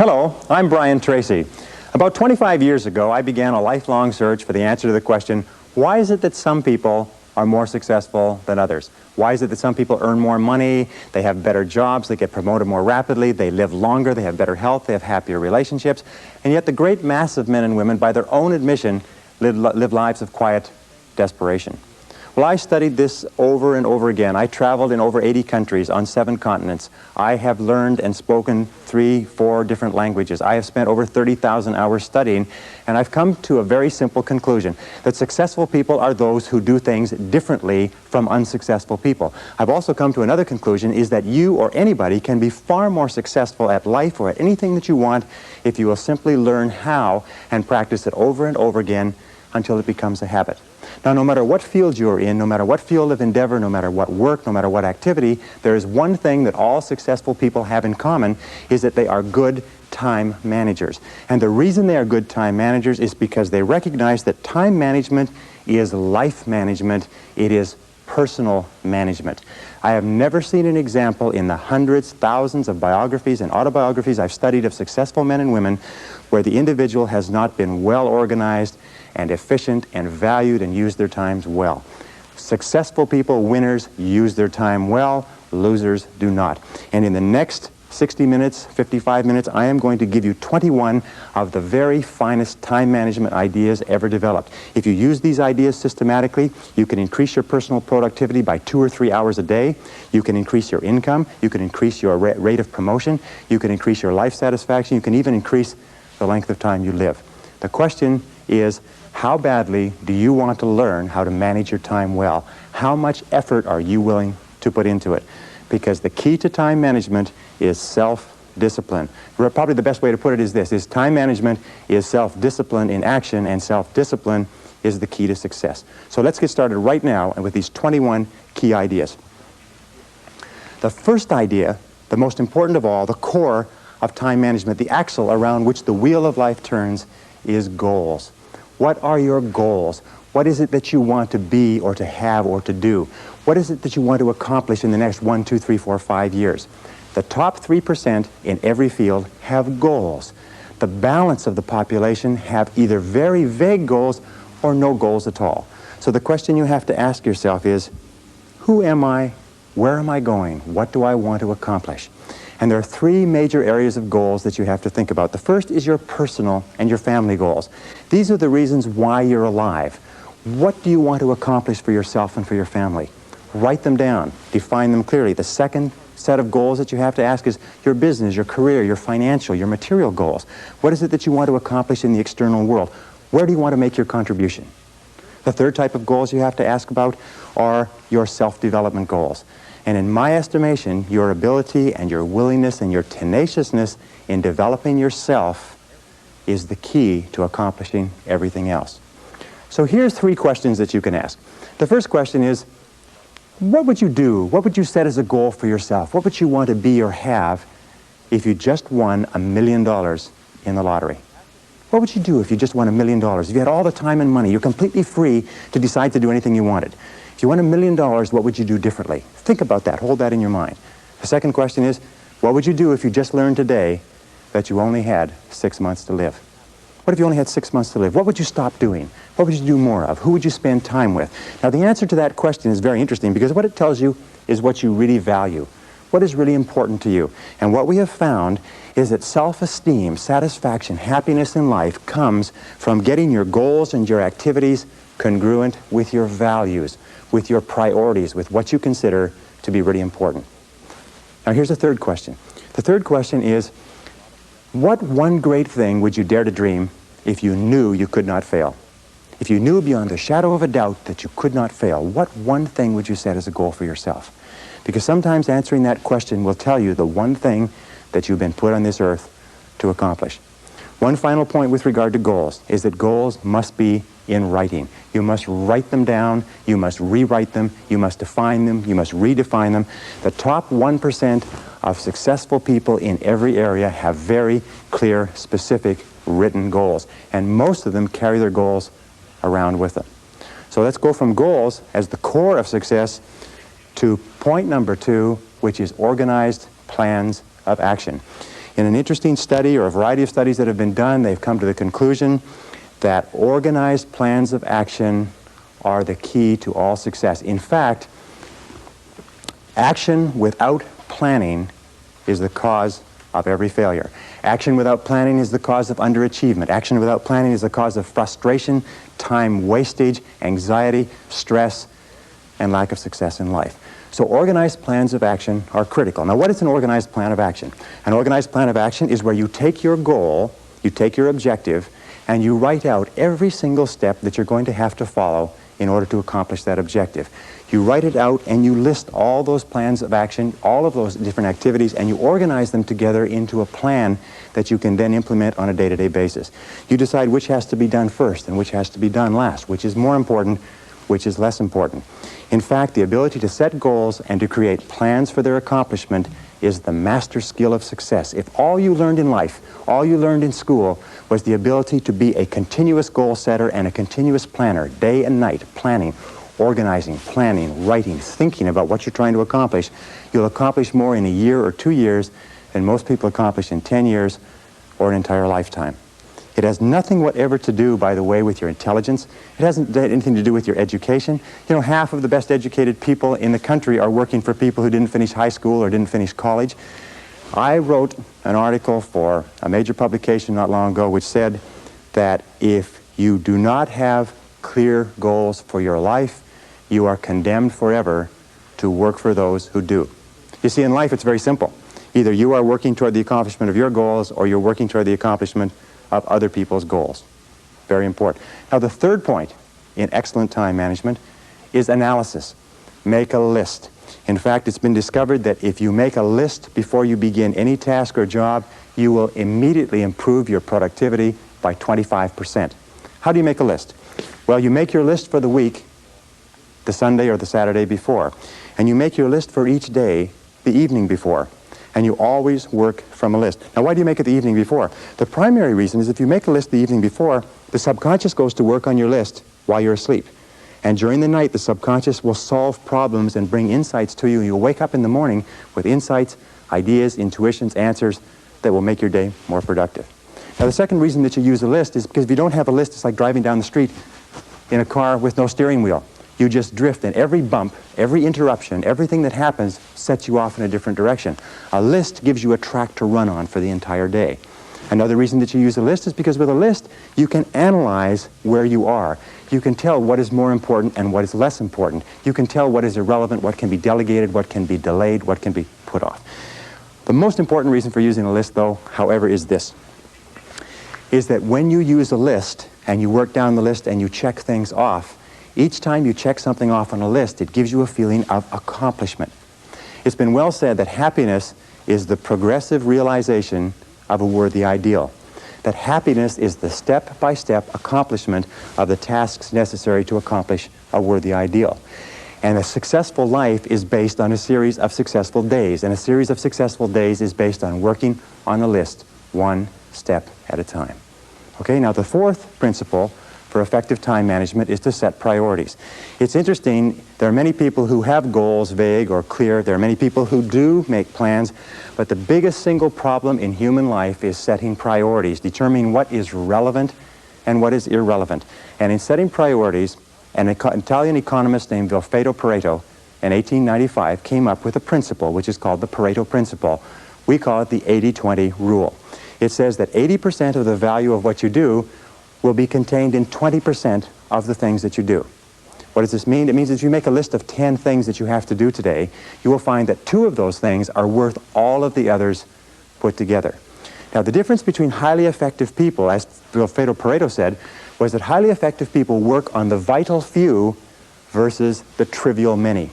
Hello, I'm Brian Tracy. About 25 years ago, I began a lifelong search for the answer to the question, why is it that some people are more successful than others? Why is it that some people earn more money, they have better jobs, they get promoted more rapidly, they live longer, they have better health, they have happier relationships, and yet the great mass of men and women, by their own admission, live lives of quiet desperation? Well, I studied this over and over again. I traveled in over 80 countries on 7 continents. I have learned and spoken 3, 4 different languages. I have spent over 30,000 hours studying, and I've come to a very simple conclusion, that successful people are those who do things differently from unsuccessful people. I've also come to another conclusion, is that you or anybody can be far more successful at life or at anything that you want if you will simply learn how and practice it over and over again until it becomes a habit. Now, no matter what field you're in, no matter what field of endeavor, no matter what work, no matter what activity, there is one thing that all successful people have in common, is that they are good time managers. And the reason they are good time managers is because they recognize that time management is life management, it is personal management. I have never seen an example in the hundreds, thousands of biographies and autobiographies I've studied of successful men and women where the individual has not been well organized and efficient and valued and used their times well. Successful people, winners, use their time well, losers do not. And in the next 60 minutes, 55 minutes, I am going to give you 21 of the very finest time management ideas ever developed. If you use these ideas systematically, you can increase your personal productivity by 2 or 3 hours a day. You can increase your income. You can increase your rate of promotion. You can increase your life satisfaction. You can even increase the length of time you live. The question is, how badly do you want to learn how to manage your time well? How much effort are you willing to put into it? Because the key to time management is self-discipline. Probably the best way to put it is this, is time management is self-discipline in action, and self-discipline is the key to success. So let's get started right now with these 21 key ideas. The first idea, the most important of all, the core of time management, the axle around which the wheel of life turns, is goals. What are your goals? What is it that you want to be or to have or to do? What is it that you want to accomplish in the next 1, 2, 3, 4, 5 years? The top 3% in every field have goals. The balance of the population have either very vague goals or no goals at all. So the question you have to ask yourself is, who am I? Where am I going? What do I want to accomplish? And there are 3 major areas of goals that you have to think about. The first is your personal and your family goals. These are the reasons why you're alive. What do you want to accomplish for yourself and for your family? Write them down. Define them clearly. The second set of goals that you have to ask is your business, your career, your financial, your material goals. What is it that you want to accomplish in the external world? Where do you want to make your contribution? The third type of goals you have to ask about are your self-development goals. And in my estimation, your ability and your willingness and your tenaciousness in developing yourself is the key to accomplishing everything else. So here's 3 questions that you can ask. The first question is, what would you do? What would you set as a goal for yourself? What would you want to be or have if you just won $1 million in the lottery? What would you do if you just won $1 million? If you had all the time and money, you're completely free to decide to do anything you wanted. If you won $1 million, what would you do differently? Think about that. Hold that in your mind. The second question is, what would you do if you just learned today that you only had 6 months to live? What if you only had 6 months to live? What would you stop doing? What would you do more of? Who would you spend time with? Now, the answer to that question is very interesting because what it tells you is what you really value. What is really important to you? And what we have found is that self-esteem, satisfaction, happiness in life comes from getting your goals and your activities congruent with your values, with your priorities, with what you consider to be really important. Now, here's the third question. The third question is, what one great thing would you dare to dream if you knew you could not fail? If you knew beyond a shadow of a doubt that you could not fail, what one thing would you set as a goal for yourself? Because sometimes answering that question will tell you the one thing that you've been put on this earth to accomplish. One final point with regard to goals is that goals must be in writing. You must write them down, you must rewrite them, you must define them, you must redefine them. The top 1% of successful people in every area have very clear, specific, written goals. And most of them carry their goals around with them. So let's go from goals as the core of success to point number 2, which is organized plans of action. In an interesting study, or a variety of studies that have been done, they've come to the conclusion that organized plans of action are the key to all success. In fact, action without planning is the cause of every failure. Action without planning is the cause of underachievement. Action without planning is the cause of frustration, time wastage, anxiety, stress, and lack of success in life. So organized plans of action are critical. Now, what is an organized plan of action? An organized plan of action is where you take your goal, you take your objective, and you write out every single step that you're going to have to follow in order to accomplish that objective. You write it out and you list all those plans of action, all of those different activities, and you organize them together into a plan that you can then implement on a day-to-day basis. You decide which has to be done first and which has to be done last, which is more important, which is less important. In fact, the ability to set goals and to create plans for their accomplishment is the master skill of success. If all you learned in life, all you learned in school, was the ability to be a continuous goal setter and a continuous planner, day and night, planning, organizing, planning, writing, thinking about what you're trying to accomplish, you'll accomplish more in a year or 2 years than most people accomplish in 10 years or an entire lifetime. It has nothing whatever to do, by the way, with your intelligence. It hasn't anything to do with your education. You know, half of the best educated people in the country are working for people who didn't finish high school or didn't finish college. I wrote an article for a major publication not long ago which said that if you do not have clear goals for your life, you are condemned forever to work for those who do. You see, in life it's very simple. Either you are working toward the accomplishment of your goals or you're working toward the accomplishment of other people's goals. Very important. Now, the third point in excellent time management is analysis. Make a list. In fact, it's been discovered that if you make a list before you begin any task or job, you will immediately improve your productivity by 25%. How do you make a list? Well, you make your list for the week, the Sunday or the Saturday before, and you make your list for each day the evening before. And you always work from a list. Now, why do you make it the evening before? The primary reason is if you make a list the evening before, the subconscious goes to work on your list while you're asleep. And during the night, the subconscious will solve problems and bring insights to you. You'll wake up in the morning with insights, ideas, intuitions, answers that will make your day more productive. Now, the second reason that you use a list is because if you don't have a list, it's like driving down the street in a car with no steering wheel. You just drift, and every bump, every interruption, everything that happens sets you off in a different direction. A list gives you a track to run on for the entire day. Another reason that you use a list is because with a list, you can analyze where you are. You can tell what is more important and what is less important. You can tell what is irrelevant, what can be delegated, what can be delayed, what can be put off. The most important reason for using a list, though, however, is this, is that when you use a list and you work down the list and you check things off, each time you check something off on a list, it gives you a feeling of accomplishment. It's been well said that happiness is the progressive realization of a worthy ideal. That happiness is the step-by-step accomplishment of the tasks necessary to accomplish a worthy ideal. And a successful life is based on a series of successful days, and a series of successful days is based on working on a list, one step at a time. Okay, now the fourth principle for effective time management is to set priorities. It's interesting, there are many people who have goals, vague or clear. There are many people who do make plans, but the biggest single problem in human life is setting priorities, determining what is relevant and what is irrelevant. And in setting priorities, an Italian economist named Vilfredo Pareto in 1895 came up with a principle which is called the Pareto Principle. We call it the 80-20 rule. It says that 80% of the value of what you do will be contained in 20% of the things that you do. What does this mean? It means that if you make a list of 10 things that you have to do today, you will find that 2 of those things are worth all of the others put together. Now, the difference between highly effective people, as Vilfredo Pareto said, was that highly effective people work on the vital few versus the trivial many.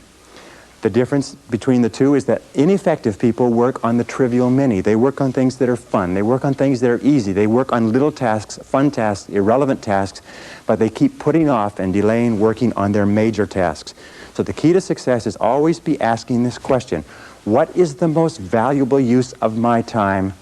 The difference between the two is that ineffective people work on the trivial many. They work on things that are fun. They work on things that are easy. They work on little tasks, fun tasks, irrelevant tasks, but they keep putting off and delaying working on their major tasks. So the key to success is always be asking this question: what is the most valuable use of my time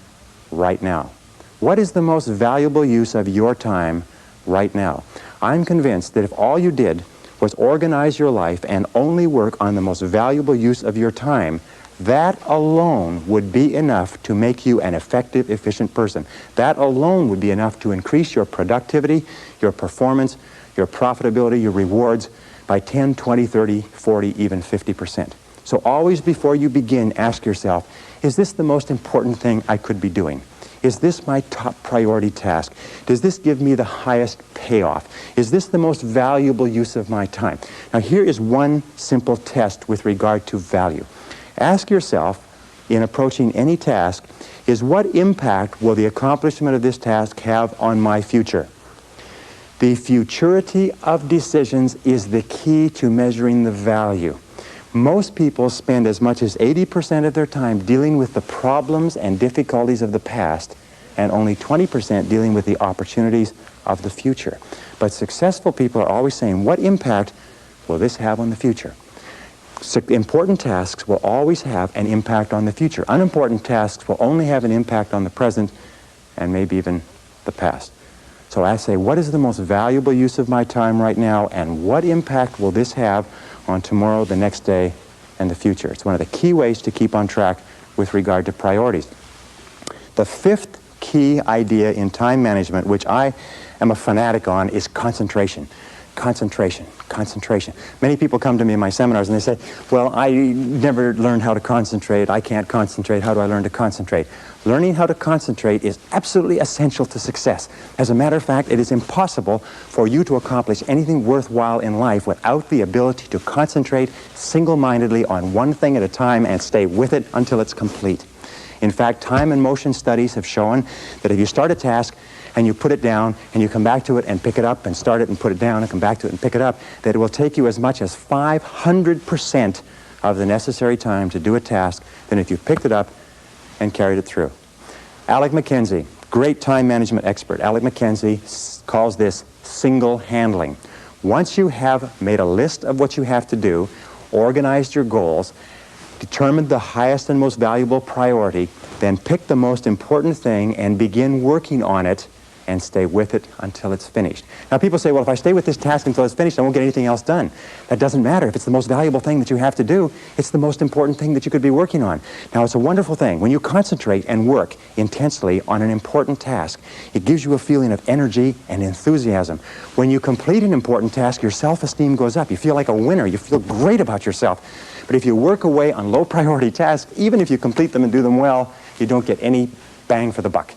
right now? What is the most valuable use of your time right now? I'm convinced that if all you did was organize your life and only work on the most valuable use of your time, That alone would be enough to make you an effective, efficient person. That alone would be enough to increase your productivity, your performance, your profitability, your rewards by 10, 20, 30, 40, even 50%. So always before you begin, ask yourself, is this the most important thing I could be doing? Is this my top priority task? Does this give me the highest payoff? Is this the most valuable use of my time? Now here is one simple test with regard to value. Ask yourself, in approaching any task, is what impact will the accomplishment of this task have on my future? The futurity of decisions is the key to measuring the value. Most people spend as much as 80% of their time dealing with the problems and difficulties of the past, and only 20% dealing with the opportunities of the future. But successful people are always saying, what impact will this have on the future? Important tasks will always have an impact on the future. Unimportant tasks will only have an impact on the present and maybe even the past. So I say, what is the most valuable use of my time right now, and what impact will this have on tomorrow, the next day, and the future? It's one of the key ways to keep on track with regard to priorities. The fifth key idea in time management, which I am a fanatic on, is concentration. Concentration, concentration. Many people come to me in my seminars and they say, well, I never learned how to concentrate. I can't concentrate. How do I learn to concentrate? Learning how to concentrate is absolutely essential to success. As a matter of fact, it is impossible for you to accomplish anything worthwhile in life without the ability to concentrate single-mindedly on one thing at a time and stay with it until it's complete. In fact, time and motion studies have shown that if you start a task and you put it down and you come back to it and pick it up and start it and put it down and come back to it and pick it up, that it will take you as much as 500% of the necessary time to do a task than if you picked it up and carried it through. Alec McKenzie, great time management expert. Alec McKenzie calls this single handling. Once you have made a list of what you have to do, organized your goals, determined the highest and most valuable priority, then pick the most important thing and begin working on it and stay with it until it's finished. Now people say, well, if I stay with this task until it's finished, I won't get anything else done. That doesn't matter. If it's the most valuable thing that you have to do, it's the most important thing that you could be working on. Now it's a wonderful thing. When you concentrate and work intensely on an important task, it gives you a feeling of energy and enthusiasm. When you complete an important task, your self-esteem goes up. You feel like a winner. You feel great about yourself. But if you work away on low priority tasks, even if you complete them and do them well, you don't get any bang for the buck.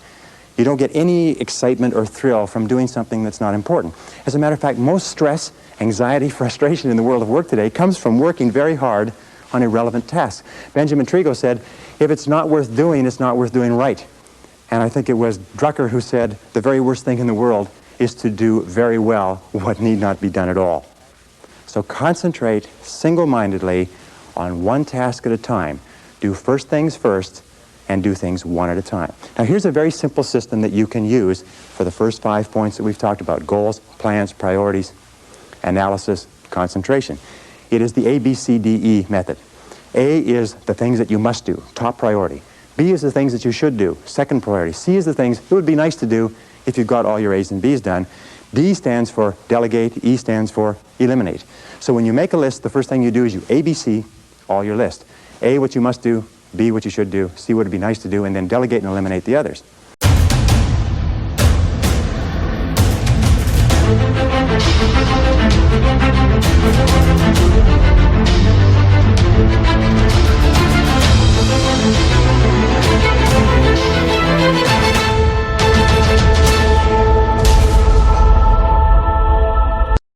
You don't get any excitement or thrill from doing something that's not important. As a matter of fact, most stress, anxiety, frustration in the world of work today comes from working very hard on irrelevant tasks. Benjamin Trigo said, if it's not worth doing, it's not worth doing right. And I think it was Drucker who said, the very worst thing in the world is to do very well what need not be done at all. So concentrate single-mindedly on one task at a time. Do first things first, and do things one at a time. Now here's a very simple system that you can use for the first 5 points that we've talked about: goals, plans, priorities, analysis, concentration. It is the ABCDE method. A is the things that you must do, top priority. B is the things that you should do, second priority. C is the things it would be nice to do if you got all your A's and B's done. D stands for delegate, E stands for eliminate. So when you make a list, the first thing you do is you ABC all your list. A, what you must do, B, what you should do, C, what would be nice to do, and then delegate and eliminate the others.